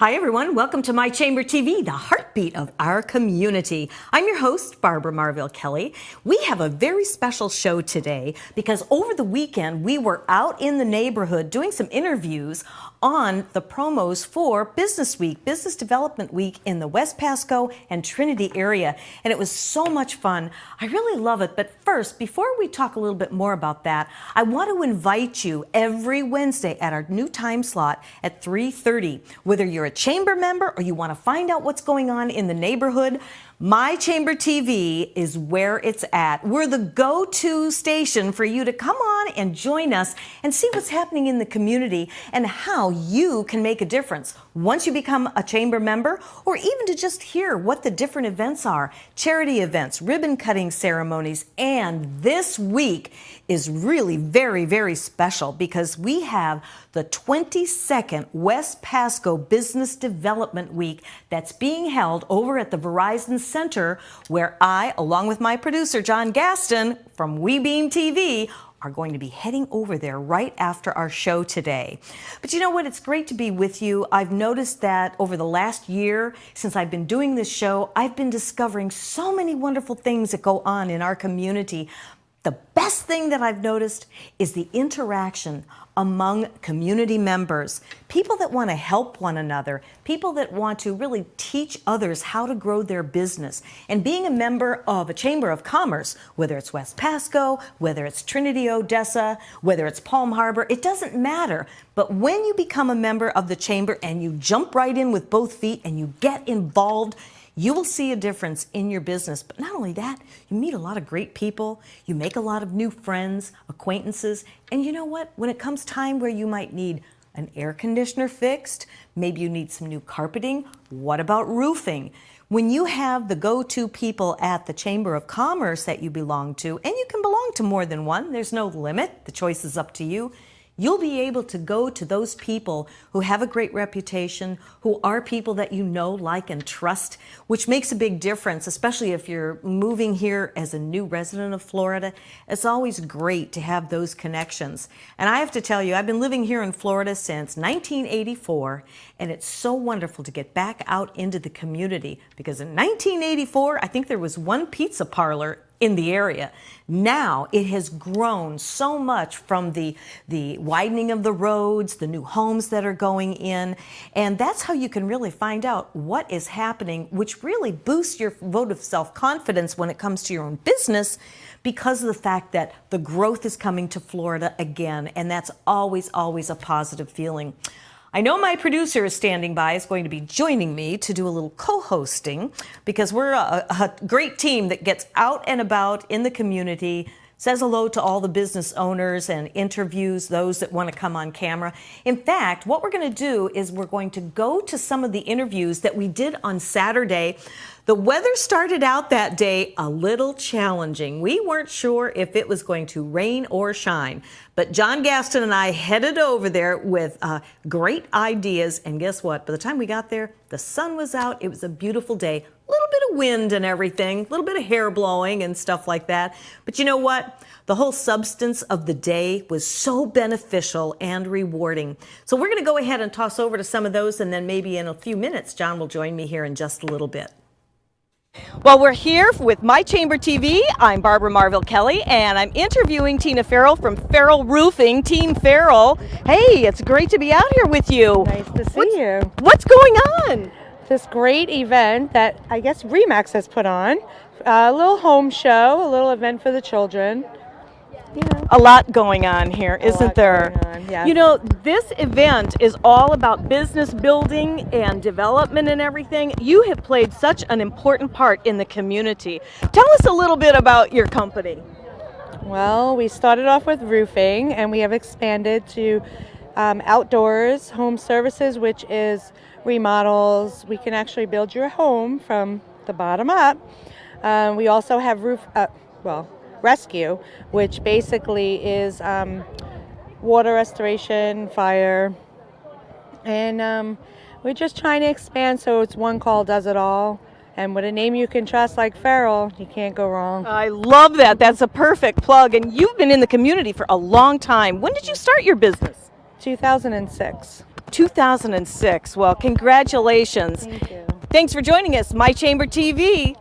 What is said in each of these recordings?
Hi everyone, welcome to My Chamber TV, the heartbeat of our community. I'm your host, Barbara Marville Kelly. We have a very special show today because over the weekend we were out in the neighborhood doing some interviews on the promos for Business Week, Business Development Week in the West Pasco and Trinity area. And it was so much fun. I really love it. But first, before we talk a little bit more about that, I want to invite you every Wednesday at our new time slot at 3:30. Whether you're a chamber member or you want to find out what's going on in the neighborhood, My Chamber TV is where it's at. We're the go-to station for you to come on and join us and see what's happening in the community and how you can make a difference once you become a chamber member, or even to just hear what the different events are, charity events, ribbon cutting ceremonies. And this week is really very, very special because we have the 22nd West Pasco Business Development Week that's being held over at the Verizon Center, where I, along with my producer, John Gaston from WeBeam TV, are going to be heading over there right after our show today. But you know what? It's great to be with you. I've noticed that over the last year, since I've been doing this show, I've been discovering so many wonderful things that go on in our community. The best thing that I've noticed is the interaction among community members, people that want to help one another, people that want to really teach others how to grow their business. And being a member of a Chamber of Commerce, whether it's West Pasco, whether it's Trinity Odessa, whether it's Palm Harbor, it doesn't matter. But when you become a member of the Chamber and you jump right in with both feet and you get involved, you will see a difference in your business. But not only that, you meet a lot of great people, you make a lot of new friends, acquaintances, and you know what? When it comes time where you might need an air conditioner fixed, maybe you need some new carpeting, what about roofing? When you have the go-to people at the Chamber of Commerce that you belong to, and you can belong to more than one, there's no limit, the choice is up to you, you'll be able to go to those people who have a great reputation, who are people that you know, like, and trust, which makes a big difference, especially if you're moving here as a new resident of Florida. It's always great to have those connections. And I have to tell you, I've been living here in Florida since 1984, and it's so wonderful to get back out into the community because in 1984, I think there was one pizza parlor in the area. Now it has grown so much from the widening of the roads, the new homes that are going in, and that's how you can really find out what is happening, which really boosts your vote of self-confidence when it comes to your own business because of the fact that the growth is coming to Florida again, and that's always, always a positive feeling. I know my producer is standing by, is going to be joining me to do a little co-hosting because we're a great team that gets out and about in the community, says hello to all the business owners and interviews those that want to come on camera. In fact, what we're going to do is we're going to go to some of the interviews that we did on Saturday. The weather started out that day a little challenging. We weren't sure if it was going to rain or shine, but John Gaston and I headed over there with great ideas, and guess what? By the time we got there, the sun was out. It was a beautiful day. A little bit of wind and everything, a little bit of hair blowing and stuff like that. But you know what? The whole substance of the day was so beneficial and rewarding. So we're going to go ahead and toss over to some of those, and then maybe in a few minutes, John will join me here in just a little bit. Well, we're here with My Chamber TV. I'm Barbara Marville Kelly, and I'm interviewing Tina Farrell from Farrell Roofing, Team Farrell. Hey, it's great to be out here with you. Nice to see you. What's going on? This great event that I guess Remax has put on. A little home show, a little event for the children. You know. A lot going on here, isn't there? Yes. You know, this event is all about business building and development and everything. You have played such an important part in the community. Tell us a little bit about your company. Well, we started off with roofing, and we have expanded to outdoors, home services, which is remodels. We can actually build your home from the bottom up. We also have rescue, which basically is water restoration, fire, and we're just trying to expand so it's one call does it all. And with a name you can trust like Farrell, you can't go wrong. I love that. That's a perfect plug. And you've been in the community for a long time. When did you start your business? 2006. 2006. Well, congratulations. Thank you. Thanks for joining us, My Chamber TV.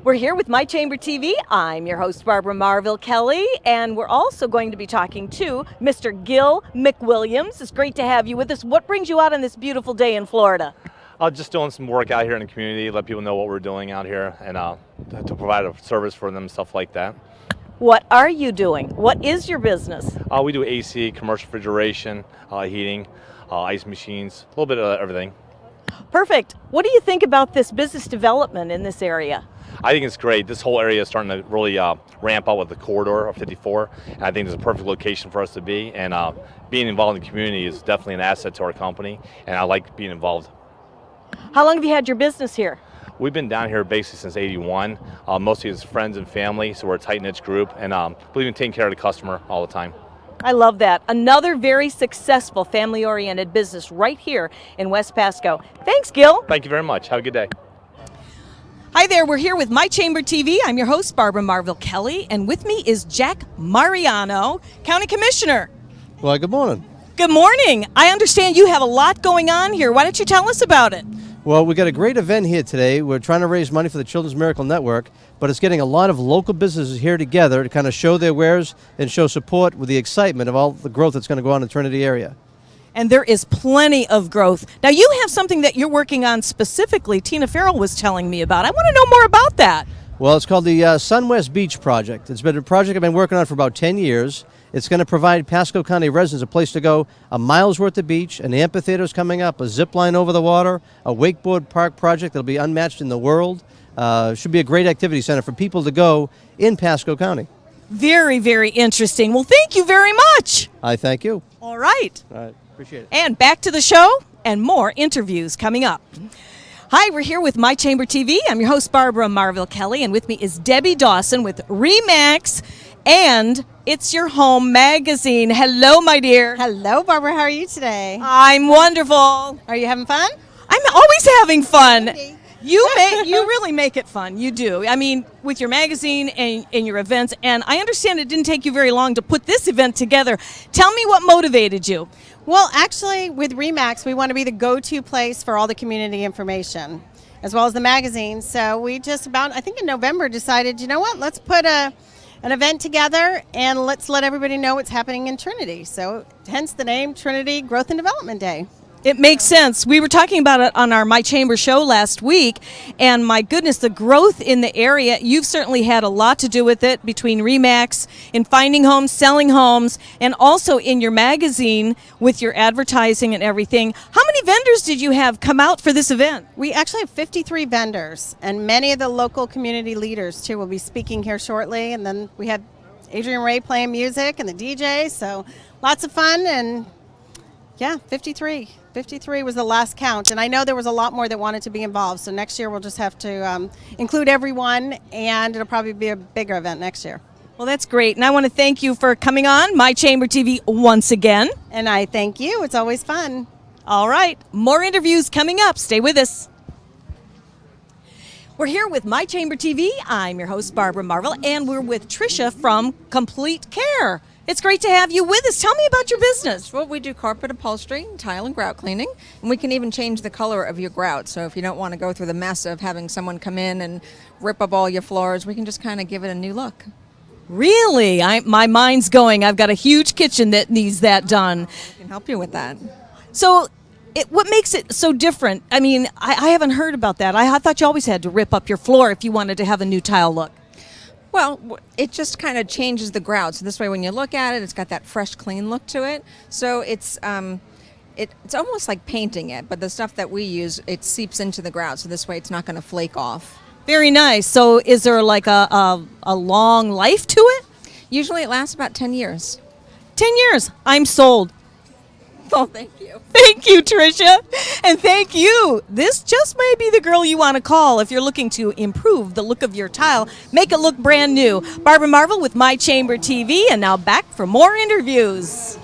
We're here with My Chamber TV. I'm your host, Barbara Marville Kelly, and we're also going to be talking to Mr. Gil McWilliams. It's great to have you with us. What brings you out on this beautiful day in Florida? Just doing some work out here in the community, let people know what we're doing out here, and to provide a service for them, stuff like that. What are you doing? What is your business? We do AC, commercial refrigeration, heating, ice machines, a little bit of everything. Perfect. What do you think about this business development in this area? I think it's great. This whole area is starting to really ramp up with the corridor of 54, and I think it's a perfect location for us to be, and being involved in the community is definitely an asset to our company, and I like being involved. How long have you had your business here? We've been down here basically since '81, mostly as friends and family, so we're a tight-knit group, and believe in taking care of the customer all the time. I love that. Another very successful family-oriented business right here in West Pasco. Thanks, Gil. Thank you very much. Have a good day. Hi there, we're here with My Chamber TV. I'm your host, Barbara Marville Kelly, and with me is Jack Mariano, County Commissioner. Well, good morning. Good morning. I understand you have a lot going on here. Why don't you tell us about it? Well, we got a great event here today. We're trying to raise money for the Children's Miracle Network, but it's getting a lot of local businesses here together to kind of show their wares and show support with the excitement of all the growth that's going to go on in the Trinity area. And there is plenty of growth. Now, you have something that you're working on specifically, Tina Farrell was telling me about. I want to know more about that. Well, it's called the SunWest Beach Project. It's been a project I've been working on for about 10 years. It's going to provide Pasco County residents a place to go, a mile's worth of beach, an amphitheater is coming up, a zip line over the water, a wakeboard park project that'll be unmatched in the world. Should be a great activity center for people to go in Pasco County. Very, very interesting. Well, thank you very much. I thank you. All right. All right, appreciate it. And back to the show and more interviews coming up. Hi, we're here with My Chamber TV. I'm your host, Barbara Marville Kelly, and with me is Debbie Dawson with RE/MAX and It's Your Home magazine. Hello, my dear. Hello, Barbara. How are you today? I'm wonderful. Are you having fun? I'm always having fun. Okay. You really make it fun. You do. I mean, with your magazine and your events, and I understand it didn't take you very long to put this event together. Tell me what motivated you. Well, actually, with RE/MAX, we want to be the go-to place for all the community information, as well as the magazine. So we just about, I think in November, decided, you know what, let's put an event together and let's let everybody know what's happening in Trinity. So hence the name Trinity Growth and Development Day. It makes sense. We were talking about it on our My Chamber show last week, and my goodness, the growth in the area, you've certainly had a lot to do with it between RE/MAX, in finding homes, selling homes, and also in your magazine with your advertising and everything. How many vendors did you have come out for this event? We actually have 53 vendors, and many of the local community leaders, too, will be speaking here shortly. And then we had Adrian Ray playing music and the DJ, so lots of fun. And yeah, 53. 53 was the last count, and I know there was a lot more that wanted to be involved, so next year we'll just have to include everyone, and it'll probably be a bigger event next year. Well, that's great, and I want to thank you for coming on My Chamber TV once again. And I thank you. It's always fun. All right, more interviews coming up. Stay with us. We're here with My Chamber TV. I'm your host, Barbara Marville, and we're with Tricia from Complete Care. It's great to have you with us. Tell me about your business. Well, we do carpet upholstery, tile and grout cleaning, and we can even change the color of your grout. So if you don't want to go through the mess of having someone come in and rip up all your floors, we can just kind of give it a new look. Really? My mind's going. I've got a huge kitchen that needs that done. We can help you with that. So what makes it so different? I mean, I haven't heard about that. I thought you always had to rip up your floor if you wanted to have a new tile look. Well, it just kind of changes the grout. So this way when you look at it, it's got that fresh, clean look to it. So it's almost like painting it, but the stuff that we use, it seeps into the grout. So this way it's not going to flake off. Very nice. So is there like a long life to it? Usually it lasts about 10 years. 10 years. I'm sold. Oh, thank you. Thank you, Tricia. And thank you. This just may be the girl you want to call if you're looking to improve the look of your tile, make it look brand new. Barbara Marville with My Chamber TV, and now back for more interviews.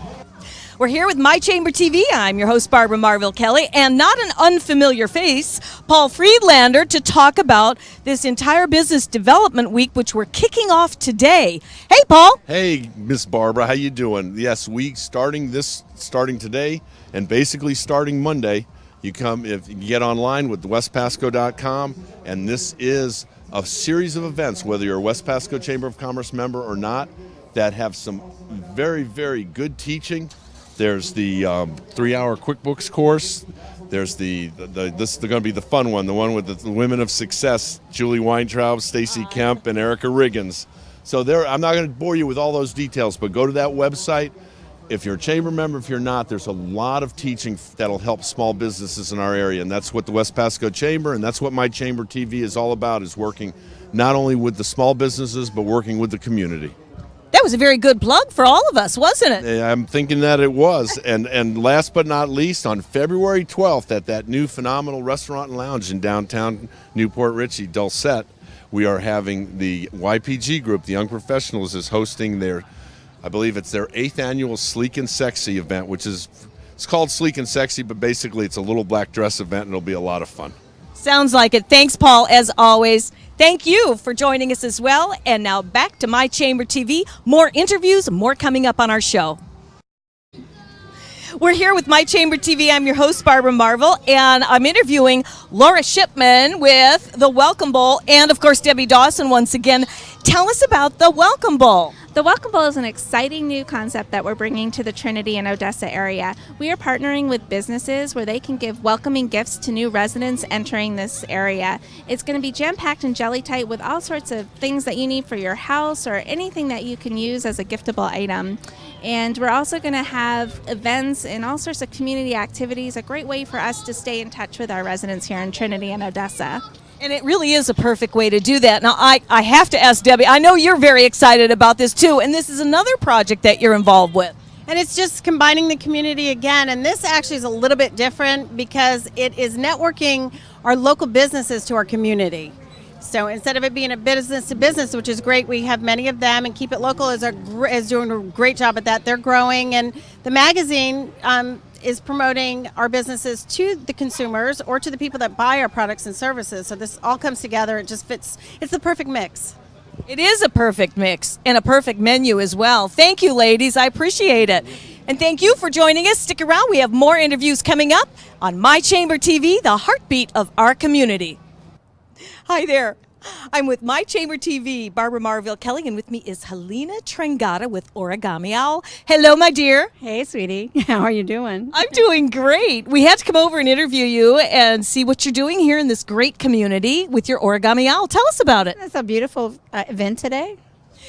We're here with My Chamber TV. I'm your host, Barbara Marville Kelly, and not an unfamiliar face, Paul Friedlander, to talk about this entire Business Development Week, which we're kicking off today. Hey, Paul. Hey, Miss Barbara, how you doing? Yes, we starting today. And basically starting Monday, you get online with westpasco.com, and this is a series of events, whether you're a West Pasco Chamber of Commerce member or not, that have some very, very good teaching. There's the 3-hour QuickBooks course. There's this is going to be the fun one, the one with the women of success, Julie Weintraub, Stacy Kemp, and Erica Riggins. So I'm not going to bore you with all those details, but go to that website. If you're a chamber member, if you're not, there's a lot of teaching that'll help small businesses in our area, and that's what the West Pasco Chamber, and that's what My Chamber TV is all about, is working not only with the small businesses, but working with the community. That was a very good plug for all of us, wasn't it? I'm thinking that it was. And last but not least, on February 12th at that new phenomenal restaurant and lounge in downtown Newport Richey, Dulcet, we are having the YPG group, the Young Professionals, is hosting I believe it's their 8th annual Sleek and Sexy event, it's called Sleek and Sexy, but basically it's a little black dress event, and it'll be a lot of fun. Sounds like it. Thanks, Paul, as always. Thank you for joining us as well. And now back to My Chamber TV. More interviews, more coming up on our show. We're here with My Chamber TV. I'm your host, Barbara Marvel, and I'm interviewing Laura Shipman with the Welcome Bowl, and of course, Debbie Dawson once again. Tell us about the Welcome Bowl. The Welcome Bowl is an exciting new concept that we're bringing to the Trinity and Odessa area. We are partnering with businesses where they can give welcoming gifts to new residents entering this area. It's going to be jam-packed and jelly-tight with all sorts of things that you need for your house or anything that you can use as a giftable item. And we're also going to have events and all sorts of community activities, a great way for us to stay in touch with our residents here in Trinity and Odessa. And it really is a perfect way to do that. Now, I have to ask Debbie, I know you're very excited about this too, and this is another project that you're involved with. And it's just combining the community again. And this actually is a little bit different because it is networking our local businesses to our community. So instead of it being a business to business, which is great, we have many of them, and Keep It Local is doing a great job at that. They're growing, and the magazine is promoting our businesses to the consumers or to the people that buy our products and services. So this all comes together. It just fits. It's the perfect mix. It is a perfect mix and a perfect menu as well. Thank you, ladies. I appreciate it. And thank you for joining us. Stick around. We have more interviews coming up on My Chamber TV, the heartbeat of our community. Hi there. I'm with My Chamber TV, Barbara Marville Kelly, and with me is Helena Trengata with Origami Owl. Hello, my dear. Hey, sweetie. How are you doing? I'm doing great. We had to come over and interview you and see what you're doing here in this great community with your Origami Owl. Tell us about it. It's a beautiful event today.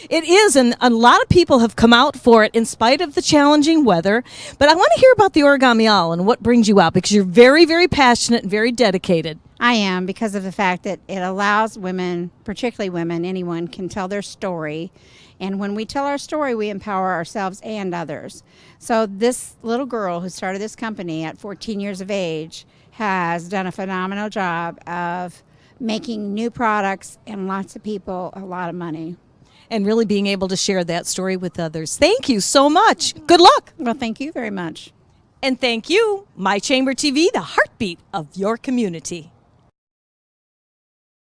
It is, and a lot of people have come out for it in spite of the challenging weather. But I want to hear about the Origami Owl and what brings you out, because you're very, very passionate and very dedicated. I am, because of the fact that it allows women, particularly women, anyone can tell their story. And when we tell our story, we empower ourselves and others. So this little girl who started this company at 14 years of age has done a phenomenal job of making new products and lots of people a lot of money. And really being able to share that story with others. Thank you so much. Good luck. Well, thank you very much. And thank you, My Chamber TV, the heartbeat of your community.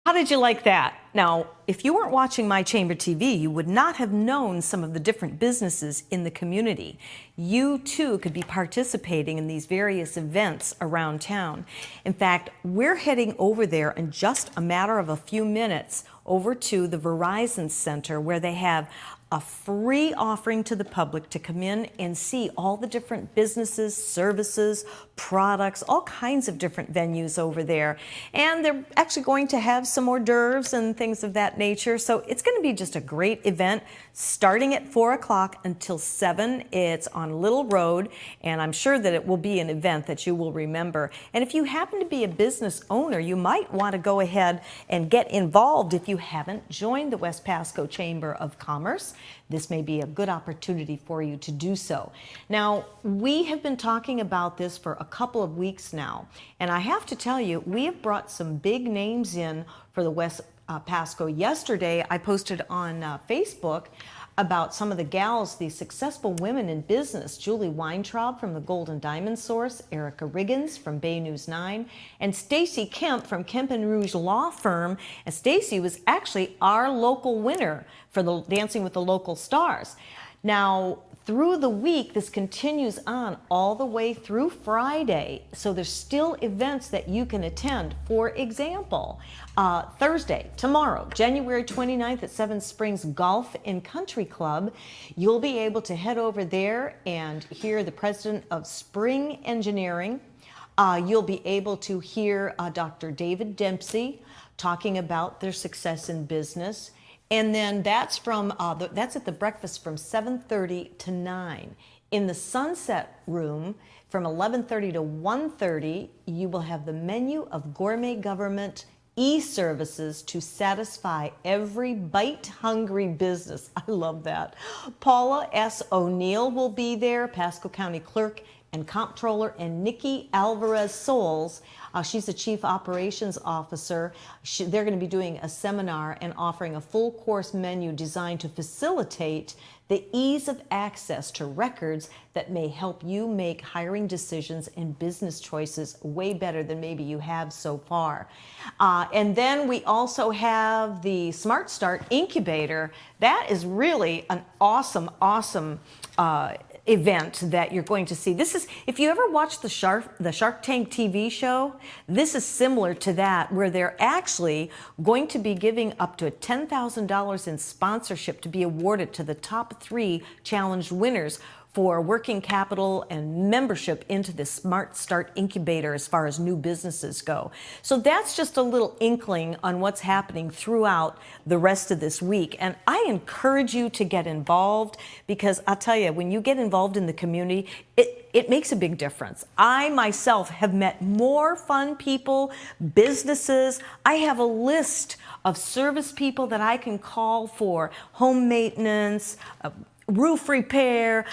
How did you like that? Now, if you weren't watching My Chamber TV, you would not have known some of the different businesses in the community. You, too, could be participating in these various events around town. In fact, we're heading over there in just a matter of a few minutes over to the Verizon Center, where they have a free offering to the public to come in and see all the different businesses, services, products, all kinds of different venues over there. And they're actually going to have some hors d'oeuvres and things of that nature. So it's going to be just a great event starting at 4 o'clock until 7. It's on Little Road, and I'm sure that it will be an event that you will remember. And if you happen to be a business owner, you might want to go ahead and get involved if you haven't joined the West Pasco Chamber of Commerce. This may be a good opportunity for you to do so. Now, we have been talking about this for a couple of weeks now, and I have to tell you, we have brought some big names in for the West Pasco. Yesterday, I posted on Facebook about some of the gals, the successful women in business: Julie Weintraub from the Golden Diamond Source, Erica Riggins from Bay News 9, and Stacy Kemp from Kemp and Rouge Law Firm. And Stacy was actually our local winner for the Dancing with the Local Stars. Now, through the week, this continues on all the way through Friday. So there's still events that you can attend. For example, Thursday, tomorrow, January 29th at Seven Springs Golf and Country Club, you'll be able to head over there and hear the president of Spring Engineering. You'll be able to hear Dr. David Dempsey talking about their success in business. And then that's that's at the breakfast from 7:30 to 9. In the Sunset Room from 11:30 to 1:30, you will have the menu of gourmet government e-services to satisfy every bite-hungry business. I love that. Paula S. O'Neill will be there, Pasco County Clerk and Comptroller, and Nikki Alvarez Souls. She's the Chief Operations Officer. They're going to be doing a seminar and offering a full course menu designed to facilitate the ease of access to records that may help you make hiring decisions and business choices way better than maybe you have so far. And then we also have the Smart Start Incubator. That is really an awesome event that you're going to see. This is, if you ever watched the Shark Tank TV show, this is similar to that, where they're actually going to be giving up to $10,000 in sponsorship to be awarded to the top 3 challenged winners for working capital and membership into the Smart Start Incubator as far as new businesses go. So that's just a little inkling on what's happening throughout the rest of this week. And I encourage you to get involved, because I'll tell you, when you get involved in the community, it makes a big difference. I myself have met more fun people, businesses. I have a list of service people that I can call for home maintenance, roof repair.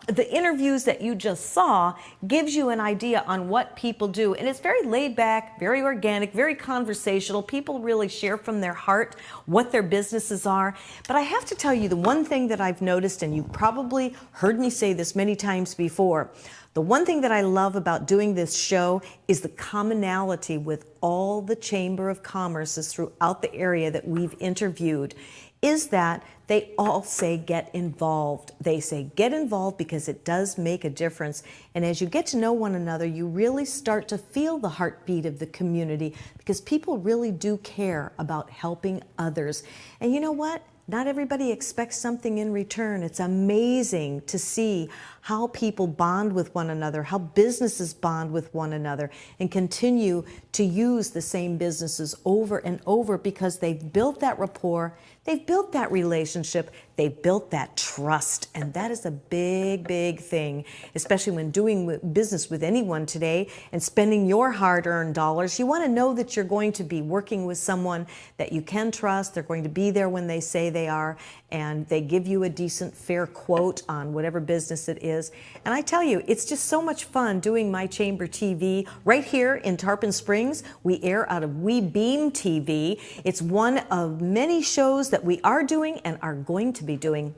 The interviews that you just saw gives you an idea on what people do. And it's very laid back, very organic, very conversational. People really share from their heart what their businesses are. But I have to tell you, the one thing that I've noticed, and you've probably heard me say this many times before, the one thing that I love about doing this show is the commonality with all the Chamber of Commerces throughout the area that we've interviewed, is that they all say get involved. They say get involved because it does make a difference. And as you get to know one another, you really start to feel the heartbeat of the community, because people really do care about helping others. And you know what? Not everybody expects something in return. It's amazing to see how people bond with one another, how businesses bond with one another, and continue to use the same businesses over and over, because they've built that rapport, they've built that relationship, they've built that trust. And that is a big, big thing, especially when doing business with anyone today and spending your hard-earned dollars. You want to know that you're going to be working with someone that you can trust. They're going to be there when they say they are, and they give you a decent, fair quote on whatever business it is. And I tell you, it's just so much fun doing My Chamber TV right here in Tarpon Springs. We air out of WeBeam TV. It's one of many shows that we are doing and are going to be doing.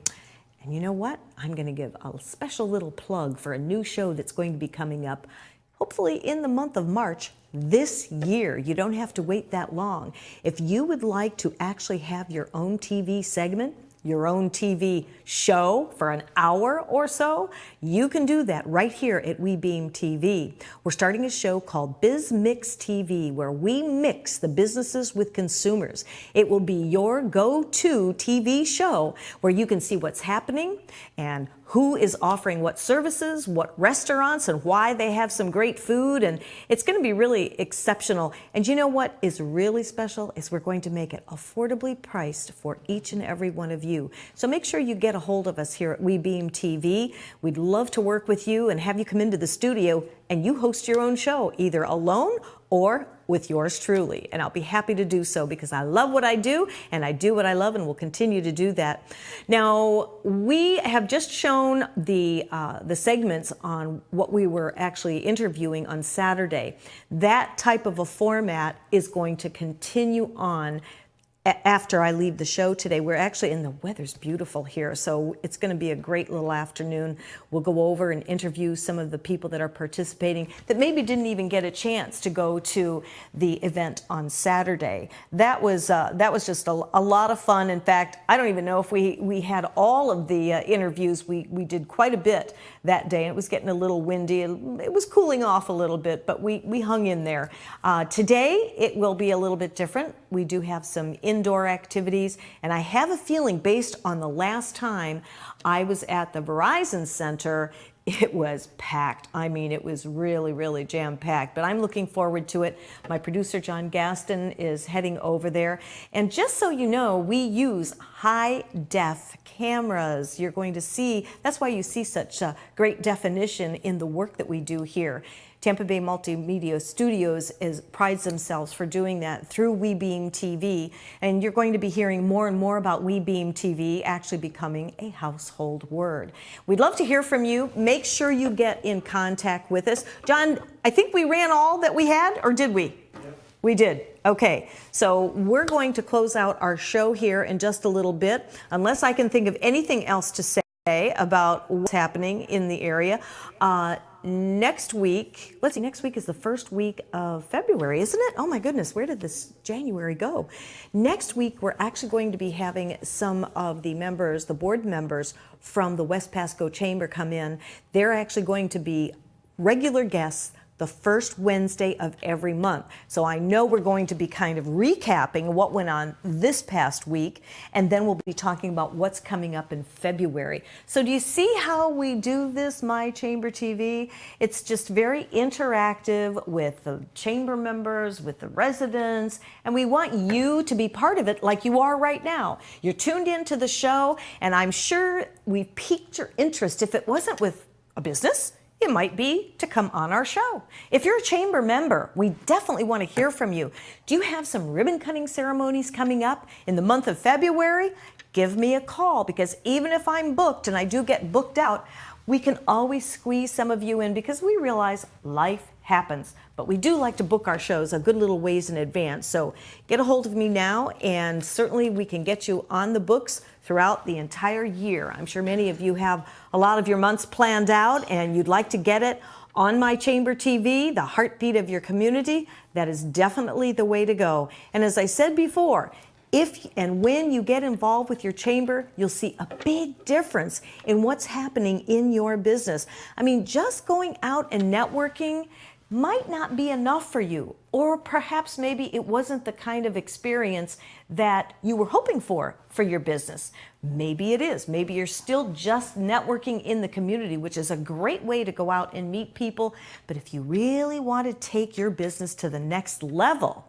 And you know what? I'm going to give a special little plug for a new show that's going to be coming up, hopefully in the month of March this year. You don't have to wait that long. If you would like to actually have your own TV segment, your own TV show for an hour or so, you can do that right here at WeBeam TV. We're starting a show called Biz Mix TV, where we mix the businesses with consumers. It will be your go-to TV show where you can see what's happening and who is offering what services, what restaurants, and why they have some great food. And it's going to be really exceptional. And you know what is really special is we're going to make it affordably priced for each and every one of you. So make sure you get a hold of us here at WeBeam TV. We'd love to work with you and have you come into the studio and you host your own show, either alone or with yours truly. And I'll be happy to do so, because I love what I do and I do what I love, and will continue to do that. Now, we have just shown the segments on what we were actually interviewing on Saturday. That type of a format is going to continue on after I leave the show today. We're actually, and the weather's beautiful here, so it's going to be a great little afternoon. We'll go over and interview some of the people that are participating that maybe didn't even get a chance to go to the event on Saturday. That was just a lot of fun. In fact, I don't even know if we had all of the interviews. We did quite a bit that day, and it was getting a little windy. It was cooling off a little bit, but we hung in there. Today, it will be a little bit different. We do have some indoor activities, and I have a feeling based on the last time I was at the Verizon Center, it was packed. I mean, it was really, really jam-packed, but I'm looking forward to it. My producer, John Gaston, is heading over there. And just so you know, we use high-def cameras. You're going to see, that's why you see such great definition in the work that we do here. Tampa Bay Multimedia Studios prides themselves for doing that through WeBeam TV, and you're going to be hearing more and more about WeBeam TV actually becoming a household word. We'd love to hear from you. Make sure you get in contact with us. John, I think we ran all that we had, or did we? Yep. We did. Okay, so we're going to close out our show here in just a little bit, unless I can think of anything else to say about what's happening in the area. Next week, let's see, next week is the first week of February, isn't it? Oh my goodness, where did this January go? Next week, we're actually going to be having some of the members, the board members from the West Pasco Chamber come in. They're actually going to be regular guests the first Wednesday of every month. So I know we're going to be kind of recapping what went on this past week, and then we'll be talking about what's coming up in February. So do you see how we do this, My Chamber TV? It's just very interactive with the chamber members, with the residents, and we want you to be part of it like you are right now. You're tuned into the show, and I'm sure we've piqued your interest. If it wasn't with a business, it might be to come on our show. If you're a chamber member, we definitely want to hear from you. Do you have some ribbon cutting ceremonies coming up in the month of February? Give me a call, because even if I'm booked, and I do get booked out, we can always squeeze some of you in, because we realize life happens. But we do like to book our shows a good little ways in advance. So get a hold of me now, and certainly we can get you on the books throughout the entire year. I'm sure many of you have a lot of your months planned out, and you'd like to get it on My Chamber TV, the heartbeat of your community. That is definitely the way to go. And as I said before, if and when you get involved with your chamber, you'll see a big difference in what's happening in your business. I mean, just going out and networking might not be enough for you, or perhaps maybe it wasn't the kind of experience that you were hoping for your business. Maybe it is. Maybe you're still just networking in the community, which is a great way to go out and meet people. But if you really want to take your business to the next level,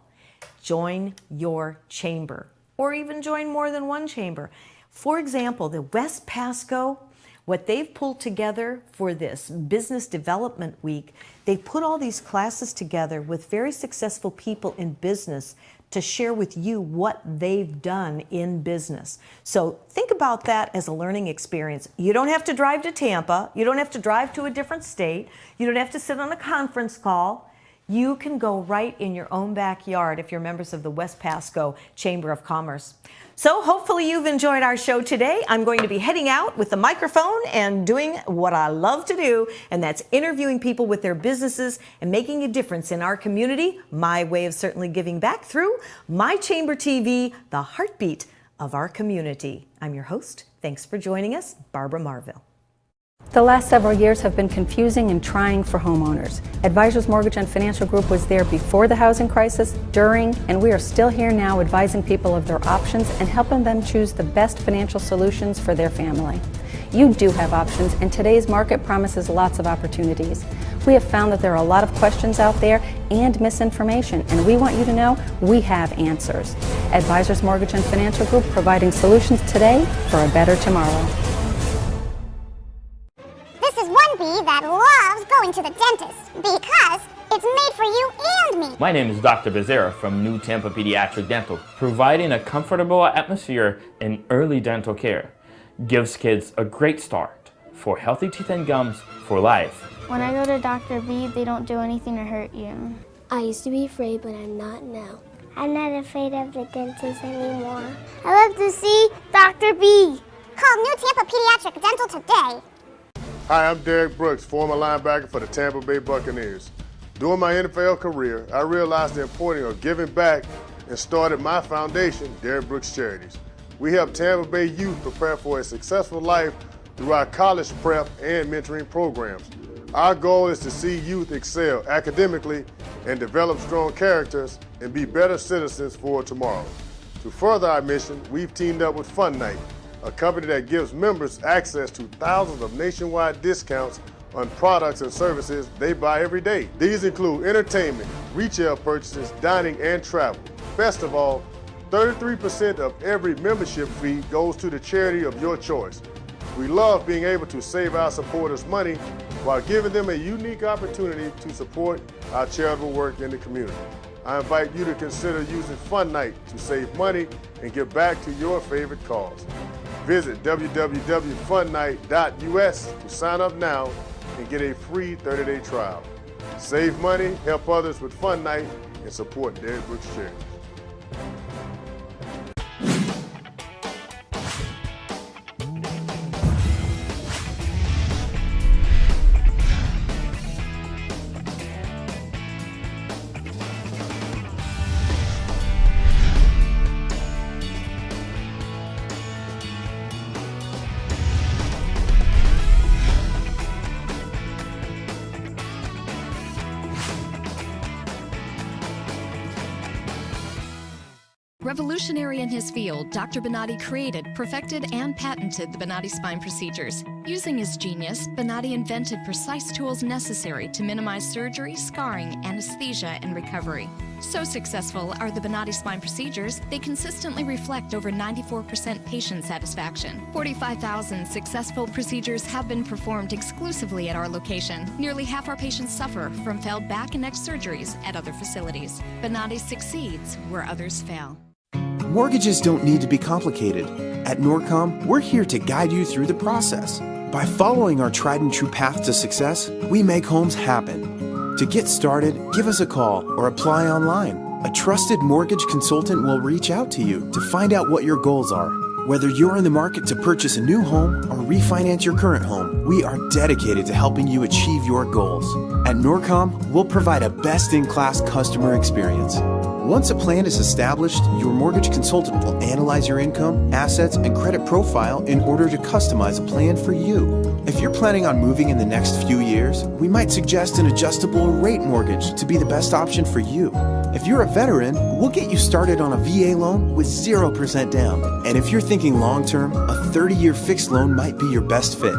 join your chamber, or even join more than one chamber. For example, the West Pasco, what they've pulled together for this Business Development Week, they've put all these classes together with very successful people in business to share with you what they've done in business. So think about that as a learning experience. You don't have to drive to Tampa. You don't have to drive to a different state. You don't have to sit on a conference call. You can go right in your own backyard if you're members of the West Pasco Chamber of Commerce. So hopefully you've enjoyed our show today. I'm going to be heading out with the microphone and doing what I love to do, and that's interviewing people with their businesses and making a difference in our community. My way of certainly giving back through My Chamber TV, the heartbeat of our community. I'm your host. Thanks for joining us, Barbara Marville. The last several years have been confusing and trying for homeowners. Advisors Mortgage and Financial Group was there before the housing crisis, during, and we are still here now advising people of their options and helping them choose the best financial solutions for their family. You do have options, and today's market promises lots of opportunities. We have found that there are a lot of questions out there and misinformation, and we want you to know we have answers. Advisors Mortgage and Financial Group, providing solutions today for a better tomorrow. This is one bee that loves going to the dentist because it's made for you and me. My name is Dr. Becerra from New Tampa Pediatric Dental, providing a comfortable atmosphere in early dental care. Gives kids a great start for healthy teeth and gums for life. When I go to Dr. B, they don't do anything to hurt you. I used to be afraid, but I'm not now. I'm not afraid of the dentist anymore. I love to see Dr. B. Call New Tampa Pediatric Dental today. Hi, I'm Derek Brooks, former linebacker for the Tampa Bay Buccaneers. During my NFL career, I realized the importance of giving back and started my foundation, Derek Brooks Charities. We help Tampa Bay youth prepare for a successful life through our college prep and mentoring programs. Our goal is to see youth excel academically and develop strong characters and be better citizens for tomorrow. To further our mission, we've teamed up with Fun Night, a company that gives members access to thousands of nationwide discounts on products and services they buy every day. These include entertainment, retail purchases, dining, and travel. Best of all, 33% of every membership fee goes to the charity of your choice. We love being able to save our supporters money while giving them a unique opportunity to support our charitable work in the community. I invite you to consider using Fun Night to save money and give back to your favorite cause. Visit www.funnight.us to sign up now and get a free 30-day trial. Save money, help others with Fun Night, and support Derek Brooks Charities. Revolutionary in his field, Dr. Bonatti created, perfected, and patented the Bonatti spine procedures. Using his genius, Bonatti invented precise tools necessary to minimize surgery, scarring, anesthesia, and recovery. So successful are the Bonatti spine procedures, they consistently reflect over 94% patient satisfaction. 45,000 successful procedures have been performed exclusively at our location. Nearly half our patients suffer from failed back and neck surgeries at other facilities. Bonatti succeeds where others fail. Mortgages don't need to be complicated. At Norcom, we're here to guide you through the process. By following our tried and true path to success, we make homes happen. To get started, give us a call or apply online. A trusted mortgage consultant will reach out to you to find out what your goals are. Whether you're in the market to purchase a new home or refinance your current home, we are dedicated to helping you achieve your goals. At Norcom, we'll provide a best-in-class customer experience. Once a plan is established, your mortgage consultant will analyze your income, assets, and credit profile in order to customize a plan for you. If you're planning on moving in the next few years, we might suggest an adjustable rate mortgage to be the best option for you. If you're a veteran, we'll get you started on a VA loan with 0% down. And if you're thinking long-term, a 30-year fixed loan might be your best fit.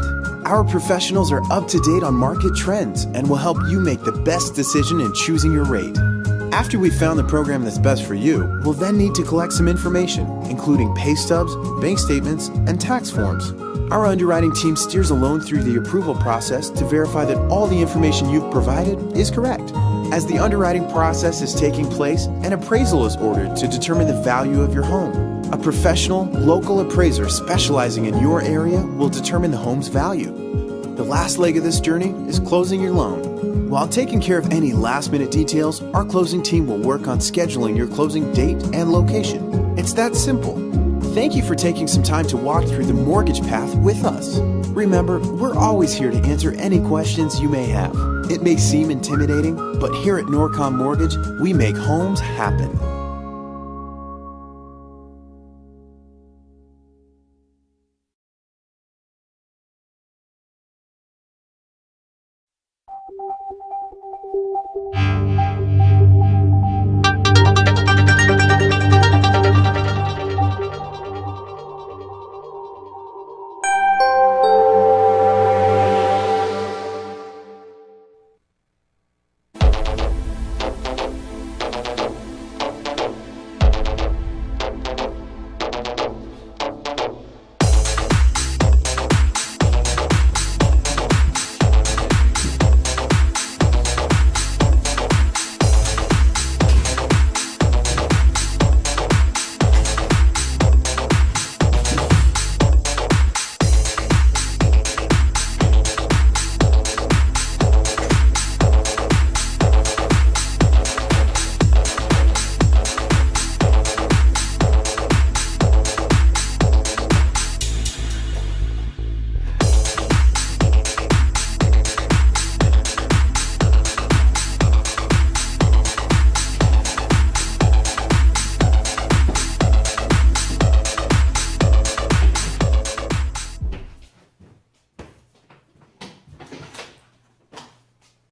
Our professionals are up to date on market trends and will help you make the best decision in choosing your rate. After we've found the program that's best for you, we'll then need to collect some information, including pay stubs, bank statements, and tax forms. Our underwriting team steers a loan through the approval process to verify that all the information you've provided is correct. As the underwriting process is taking place, an appraisal is ordered to determine the value of your home. A professional, local appraiser specializing in your area will determine the home's value. The last leg of this journey is closing your loan. While taking care of any last-minute details, our closing team will work on scheduling your closing date and location. It's that simple. Thank you for taking some time to walk through the mortgage path with us. Remember, we're always here to answer any questions you may have. It may seem intimidating, but here at Norcom Mortgage, we make homes happen.